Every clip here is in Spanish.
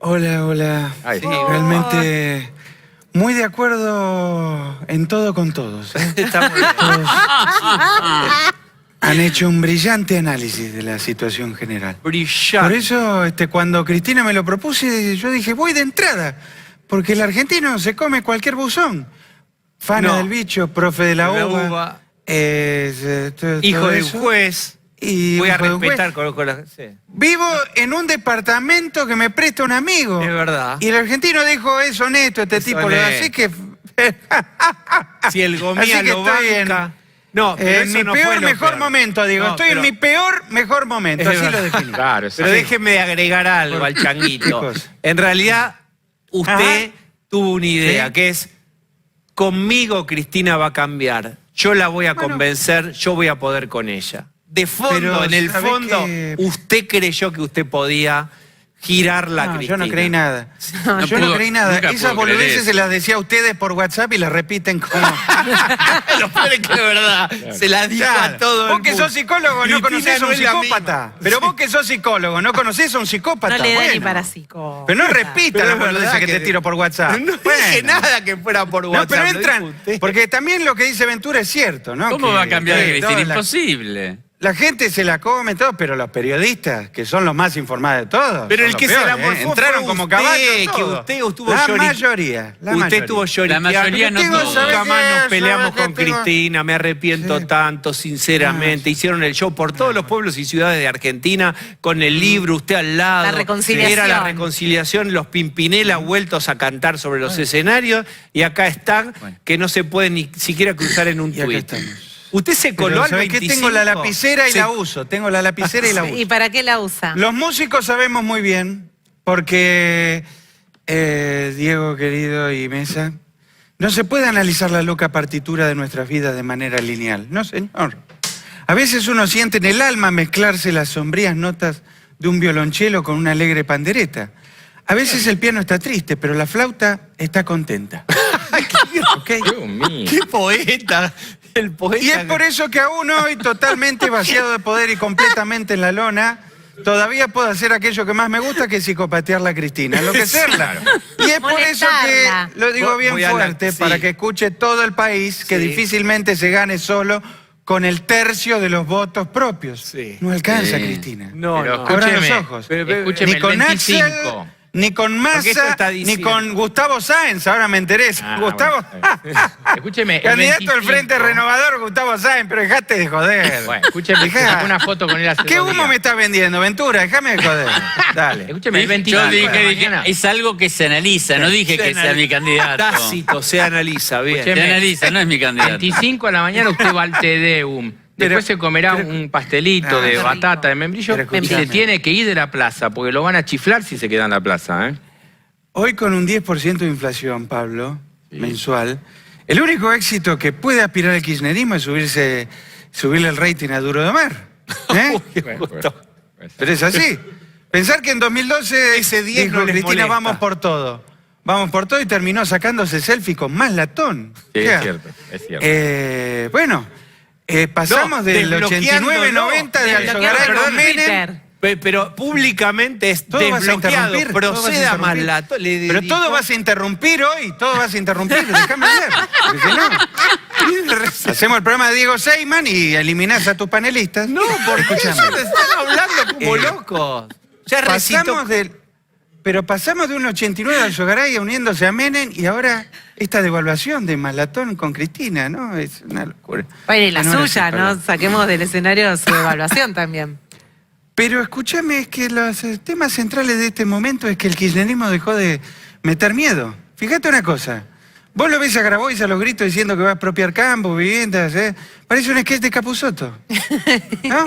Hola, hola. Ay, sí. Realmente muy de acuerdo en todo con todos. Está muy bien. Todos han hecho un brillante análisis de la situación general. Brillante. Por eso, cuando Cristina me lo propuse, yo dije, voy de entrada, porque el argentino se come cualquier buzón. Fana No. del bicho, profe de la uva, Hijo todo del eso. juez. Y Voy a hijo de un juez. respetar con la... Sí. Vivo en un departamento que me presta un amigo. Es verdad. Y el argentino dijo, es honesto este Es tipo. honesto. Así que... Si el Gomía Así que lo estoy banca... No, pero en eso mi no peor, fue lo mejor peor. momento, digo. No, Estoy pero- en mi peor, mejor momento. Es Así lo verdad. definí. Claro, Pero déjeme de agregar algo al ¿Qué changuito. cosa? En realidad, usted tuvo una idea, ¿Sí? que es, conmigo Cristina va a cambiar. Yo la voy a convencer, yo voy a poder con ella. De fondo, Pero, en el ¿sabe fondo, qué? usted creyó que usted podía girar la No, Cristina. yo no creí nada. No Yo no pudo- creí nada. nunca Esas pudo creer boludeces eso. se las decía a ustedes por WhatsApp y las repiten como... Lo peor es que de verdad, se la dijo Claro. a todo el Vos que mundo. sos psicólogo no Cristina conocés a un es la psicópata. misma. Pero vos que sos psicólogo no conocés a un psicópata. No le da ni Bueno. para psicólogo. Pero no repita Pero las es verdad boludeces que que- te tiro por WhatsApp. No dije Bueno. nada que fuera por WhatsApp. No, pero lo entran, dijo usted. porque también lo que dice Ventura es cierto, ¿no? ¿Cómo Que- va a cambiar a que Cristina? toda la- Imposible. La gente se la come todo, pero los periodistas, que son los más informados de todos. Pero son el los que se la peores, morfó entraron fue como usted, caballos. que todos. usted estuvo La llori- mayoría. La Usted mayoría. estuvo lloriqueando. La mayoría no Tengo, todos. ¿sabe Nunca más qué? nos peleamos ¿Sabe con qué tengo? Cristina, me arrepiento Sí. tanto, sinceramente. Hicieron el show por todos los pueblos y ciudades de Argentina, con el libro, usted al lado. La reconciliación. Era la reconciliación, los Pimpinela vueltos a cantar sobre los escenarios, y acá están, Bueno. que no se pueden ni siquiera cruzar en un Y acá tuit. estamos. Usted se coló Pero, al ¿sabe 25. qué? Tengo la lapicera y Se- la uso. Tengo la lapicera y la uso. ¿Y para qué la usa? Los músicos sabemos muy bien, porque Diego, querido, y Mesa, no se puede analizar la loca partitura de nuestras vidas de manera lineal. No, señor. A veces uno siente en el alma mezclarse las sombrías notas de un violonchelo con una alegre pandereta. A veces el piano está triste, pero la flauta está contenta. ¿Ok? Dios mío. ¡Qué poeta! El poeta. Y es por eso que aún hoy, totalmente vaciado de poder y completamente en la lona, todavía puedo hacer aquello que más me gusta, que es psicopatearla a Cristina, enloquecerla. Y es por eso Molestarla. que lo digo bien Voy a fuerte, sí. para que escuche todo el país, que Sí. difícilmente se gane solo con el tercio de los votos propios. Sí. No alcanza, Sí. Cristina. No, Pero no. Abra los escúcheme, ojos. escúcheme Ni con el 25. Axel, ni con Porque esto Massa, está ni diciendo. con Gustavo Sáenz, ahora me interesa. Ah, Gustavo, bueno. Escúcheme, el candidato del 25. Frente Renovador, Gustavo Sáenz, pero dejate de joder. Bueno, escúcheme, Dejá. sacó una foto con él hace ¿Qué 2 humo días. me estás vendiendo, Ventura? Déjame de joder. Dale. Escúcheme, el Yo 25 dije, de la mañana. es algo que se analiza, no dije que sea mi candidato. Tácito, se analiza, bien. Se analiza, no es mi candidato. 25 a la mañana usted va al Tedeum. Después se comerá un pastelito de qué batata, de rico. membrillo, Pero y se escúchame. tiene que ir de la plaza, porque lo van a chiflar si se queda en la plaza, ¿eh? Hoy con un 10% de inflación, Pablo, mensual, el único éxito que puede aspirar el kirchnerismo es subirle el rating a Duro de Mar. ¿Eh? Bueno, pues, Pero es así. Pensar que en 2012 Ese 10 dijo no les Cristina, molesta. vamos por todo. Vamos por todo y terminó sacándose selfie con más latón. Sí, O sea, es cierto, es cierto. Bueno, pasamos No, del desbloqueándolo. 89-90 de Desbloqueado Alzogaray por con Menem. Twitter. Pero públicamente es Todo vas a desbloqueado. interrumpir, todo vas a Proceda interrumpir. más la... Pero todo vas a interrumpir hoy, todo vas a interrumpir, déjame ver. Porque si no, hacemos el programa de Diego Seyman y eliminás a tus panelistas. No, porque Escúchame. ellos están hablando como locos. Ya recitó... Pasamos de un 89 al Alzogaray uniéndose a Menem y ahora esta devaluación de Malatón con Cristina, ¿no? Es una locura. Bueno, y la En horas suya, y ¿no? palabras. Saquemos del escenario su evaluación también. Pero escúchame, es que los temas centrales de este momento es que el kirchnerismo dejó de meter miedo. Fíjate una cosa. Vos lo ves a Grabois a los gritos diciendo que va a expropiar campos, viviendas, ¿eh? Parece un sketch de Capusotto. ¿No?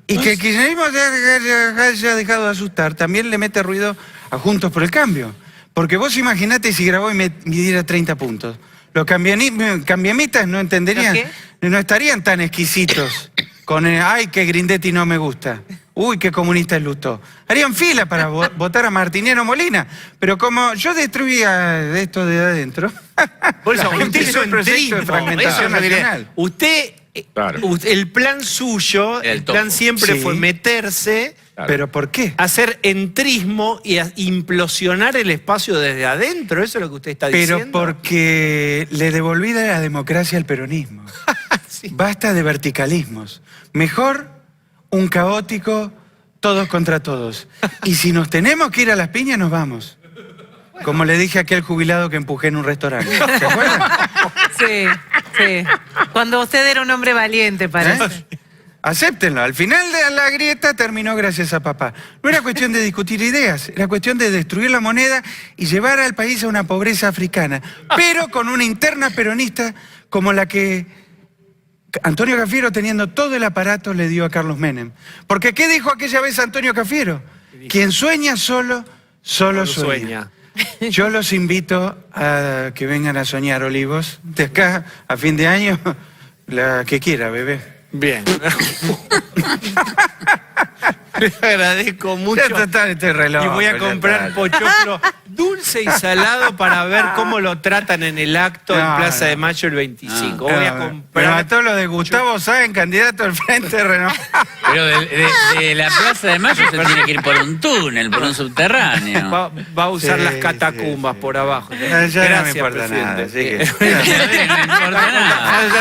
Y que el kirchnerismo haya dejado de asustar, también le mete ruido a Juntos por el Cambio. Porque vos imaginate si Grabois midiera 30 puntos. Los cambiamistas no entenderían, ¿Los no estarían tan exquisitos con ay, que Grindetti no me gusta. Uy, qué comunista es Lustó. Harían fila para votar a Martiniano Molina. Pero como yo destruía esto de adentro, Por eso, usted empezó hizo el proyecto de entrismo. fragmentación Eso es lo que nacional. Usted, Claro. el plan suyo, Era el el plan topo. siempre Sí. fue meterse ¿Pero por qué? Hacer entrismo y implosionar el espacio desde adentro, eso es lo que usted está diciendo. Pero porque le devolví la democracia al peronismo. Sí. Basta de verticalismos. Mejor un caótico todos contra todos. Y si nos tenemos que ir a las piñas, nos vamos. Como le dije a aquel jubilado que empujé en un restaurante. ¿Se acuerdan? Sí, sí. Cuando usted era un hombre valiente, parece. Acéptenlo. Al final de la grieta terminó gracias a papá. No era cuestión de discutir ideas, era cuestión de destruir la moneda y llevar al país a una pobreza africana, pero con una interna peronista como la que Antonio Cafiero, teniendo todo el aparato, le dio a Carlos Menem. Porque ¿qué dijo aquella vez Antonio Cafiero? Quien sueña solo sueña. Yo los invito a que vengan a soñar, Olivos. De acá a fin de año, la que quiera, bebé. Bien. Le agradezco mucho. Ya está este reloj. Y voy a comprar pochoclo dulce y salado para ver cómo lo tratan en el acto en Plaza de Mayo el 25. Voy a Pero comprar. a todos los de Gustavo Sáenz, candidato al Frente Renovado. Pero de la Plaza de Mayo se tiene que ir por un túnel, por un subterráneo. Va a usar Sí, las catacumbas sí. por abajo. Ya no me Gracias, importa nada, presidente. así que- No importa nada.